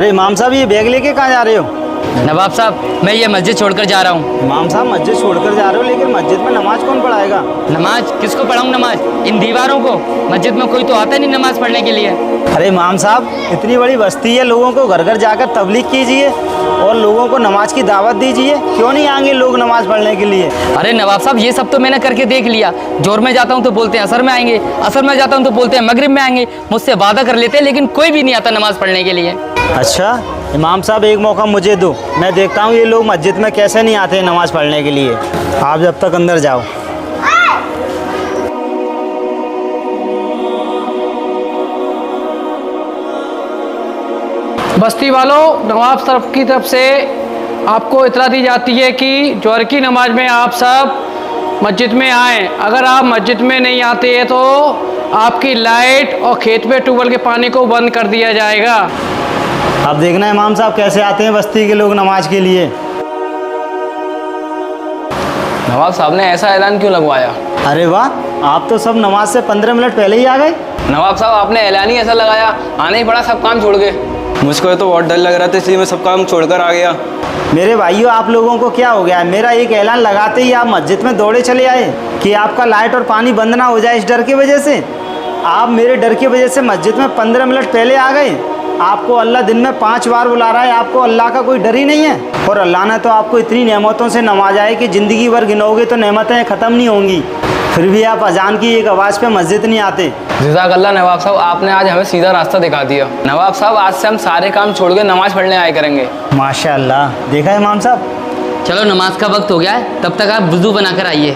अरे इमाम साहब, ये बैग लेके कहाँ जा रहे हो? नवाब साहब, मैं ये मस्जिद छोड़कर जा रहा हूँ। इमाम साहब, मस्जिद छोड़कर जा रहे हो, लेकिन मस्जिद में नमाज कौन पढ़ाएगा? नमाज किसको पढ़ाऊँ? नमाज इन दीवारों को? मस्जिद में कोई तो आता नहीं नमाज पढ़ने के लिए। अरे इमाम साहब, इतनी बड़ी बस्ती है, लोगों को घर घर जाकर तबलीग कीजिए और लोगों को नमाज की दावत दीजिए। क्यों नहीं आएंगे लोग नमाज पढ़ने के लिए? अरे नवाब साहब, ये सब तो मैंने करके देख लिया। जोर में जाता हूँ तो बोलते हैं असर में आएंगे, असर में जाता हूँ तो बोलते हैं मगरिब में आएंगे। मुझसे वादा कर लेते हैं, लेकिन कोई भी नहीं आता नमाज पढ़ने के लिए। अच्छा इमाम साहब, एक मौका मुझे दो, मैं देखता हूँ ये लोग मस्जिद में कैसे नहीं आते हैं नमाज पढ़ने के लिए। आप जब तक अंदर जाओ। बस्ती वालों, नवाब साहब की तरफ से आपको इतला दी जाती है कि जोहर की नमाज में आप सब मस्जिद में आएँ। अगर आप मस्जिद में नहीं आते हैं तो आपकी लाइट और खेत में ट्यूबवेल के पानी को बंद कर दिया जाएगा। अब देखना इमाम साहब कैसे आते हैं बस्ती के लोग नमाज के लिए। नवाब साहब ने ऐसा ऐलान क्यों लगवाया? अरे वाह, आप तो सब नमाज से 15 मिनट पहले ही आ गए। नवाब साहब, आपने ऐलान ही ऐसा लगाया, आने ही पड़ा सब काम छोड़ के। मुझको तो बहुत डर लग रहा था, इसलिए मैं सब काम छोड़कर आ गया। मेरे भाइयों, आप लोगों को क्या हो गया है? मेरा एक ऐलान लगाते ही आप मस्जिद में दौड़े चले आए कि आपका लाइट और पानी बंद ना हो जाए। इस डर की वजह से आप मेरे डर की वजह से मस्जिद में 15 मिनट पहले आ गए। आपको अल्लाह दिन में 5 बार बुला रहा है, आपको अल्लाह का कोई डर ही नहीं है। और अल्लाह ने तो आपको इतनी नेमतों से नवाजा है कि ज़िंदगी भर गिनोगे तो नेमतें ख़त्म नहीं होंगी, फिर भी आप अजान की एक आवाज़ पे मस्जिद नहीं आते। जज़ाकल्लाह नवाब साहब, आपने आज हमें सीधा रास्ता दिखा दिया। नवाब साहब, आज से हम सारे काम छोड़ के नमाज पढ़ने आया करेंगे। माशाअल्लाह, देखा है इमाम साहब। चलो नमाज का वक्त हो गया है, तब तक आप वुज़ू बनाकर आइए।